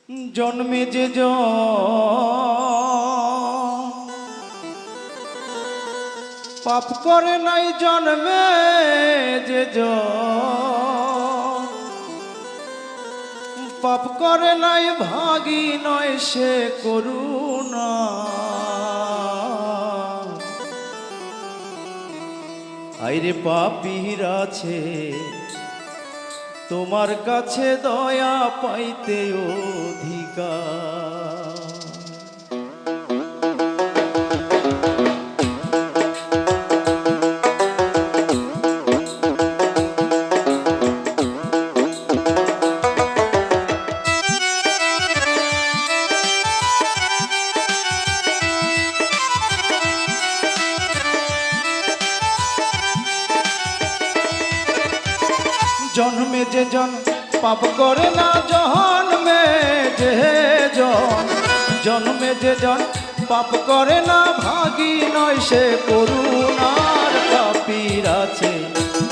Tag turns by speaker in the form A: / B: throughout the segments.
A: জন্মে যে পাপ করে নাই, জন্মে যে পাপ করে নাই, ভাগী নয় সে করুণা। আইরে পাপীর আছে তোমার কাছে দয়া পাইতে অধিকার। জন্মে যে পাপ করে না, জন্মে যে জন্মে যে পাপ করে না, ভাগী নয় সে করুণার। পাপীর আছে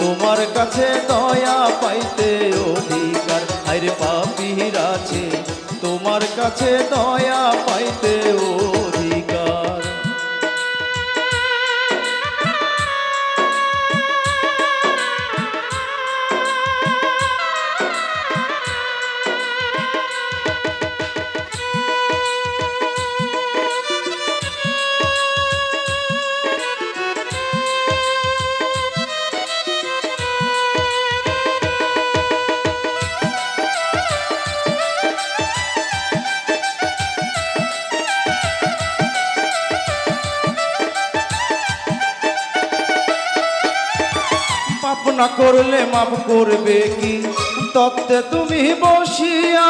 A: তোমার কাছে দয়া পাইতে অধিকার। আরে পাপীর আছে তোমার কাছে দয়া পাইতে অধিকার। পাপ না করলে মাপ করবে কি, তত্ত্বে তুমি বসিয়া।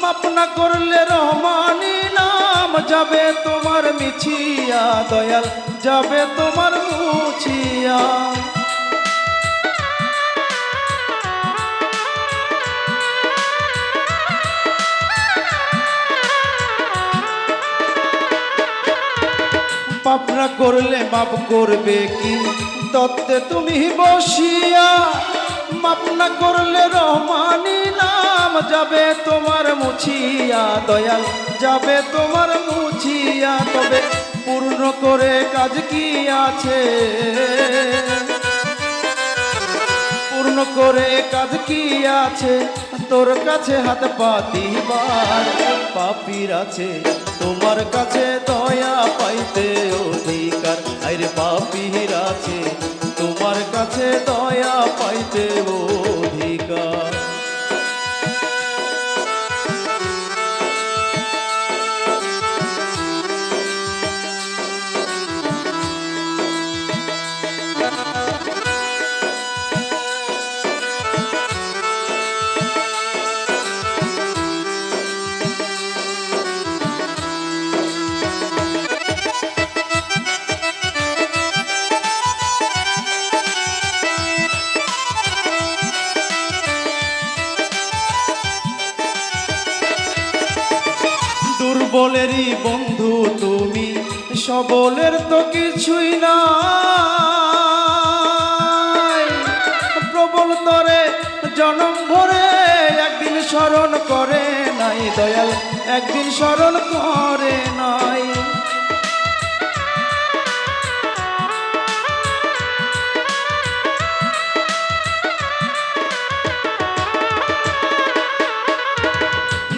A: মাপ না করলে রহমানি নাম যাবে তোমার মিছিয়া, দয়াল যাবে তোমার মুছিয়া। পাপ না করলে মাপ করবে কি, তত্ত্বে তুমি বসিয়া। মাপ না করলে রহমানি নাম যাবে তোমার মুছিয়া, দয়াল যাবে তোমার মুছিয়া। তবে পূর্ণ করে কাজ কি আছে, পূর্ণ করে কাজ কি আছে, তোর কাছে হাত পাতিবার। পাপীর আছে তোমার কাছে দয়া পাইতে অধিকার। আরে পাপীর আছে তোমার কাছে দয়া পাইতে অধিকার। দুর্বলেরই বন্ধু তুমি, সবলের তো কিছুই নাই। প্রবল তরে জনম ভরে একদিন স্মরণ করে নাই, দয়াল একদিন স্মরণ করে নাই।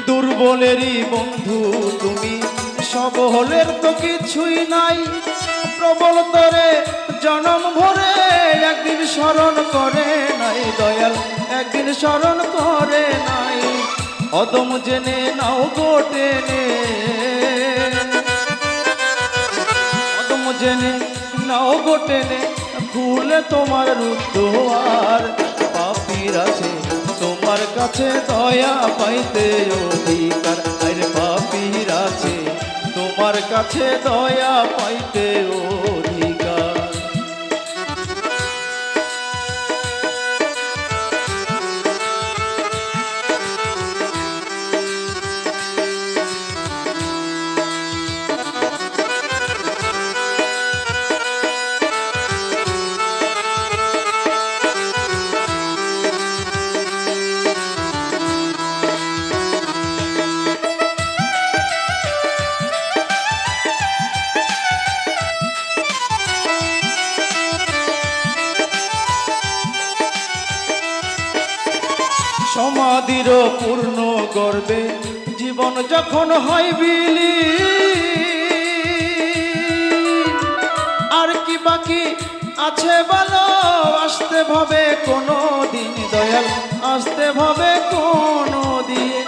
A: দুর্বলেরই বন্ধু তুমি, সবলের তো কিছুই নাই। প্রবল তরে জনম ভরে একদিন স্মরণ করে নাই, দয়াল একদিন স্মরণ করে নাই। অদম জেনে নাও গো টেনে, অদম জেনে নাও গো টেনে, খুলে তোমার রুদ্ধয়ার। পাপীর আছে তোমার কাছে দয়া পাইতে অধিকার। আরে পাপীর আছে তোমার কাছে দয়া পাইতে অধিকার। সমাধির পূর্ণ গর্বে জীবন যখন হয় বিলি, আর কি বাকি আছে বলো, আসতে ভাবে কোনো দিন দয়াল, আসতে ভাবে কোনো দিন।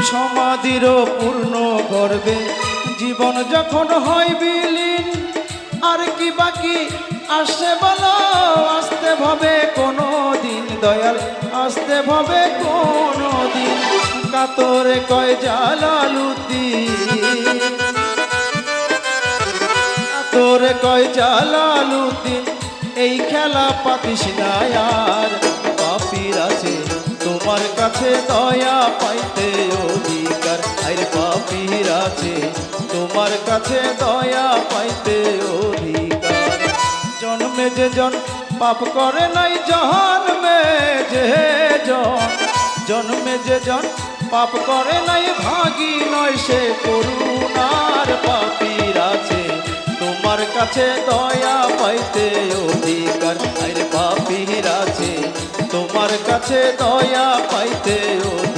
A: সমাধির পূর্ণ গর্বে জীবন যখন হয় বিলীন, আর কি বাকি আসে বলো, আসতে ভাবে কোনো দিন দয়াল, আসতে ভাবে কোনো দিন। কাতরে কয় জালালুদ্দিন, কাতরে কয় জালালুদ্দিন, এই খেলা পাতিস না আর, পাপীর আছে তোমার কাছে দয়া পাইতে অধিকার, আরে পাপীর আছে তোমার কাছে দয়া পাইতে অধিকার। জন্মে যে জন পাপ করে নাই, জন্মে যে জন, জন্মে যে জন পাপ করে নাই, ভাগী নয় সে করুণার, পাপীর আছে তোমার কাছে দয়া পাইতে অধিকার, আরে পাপীর আছে তোমার কাছে দয়া পাইতে অধিকার।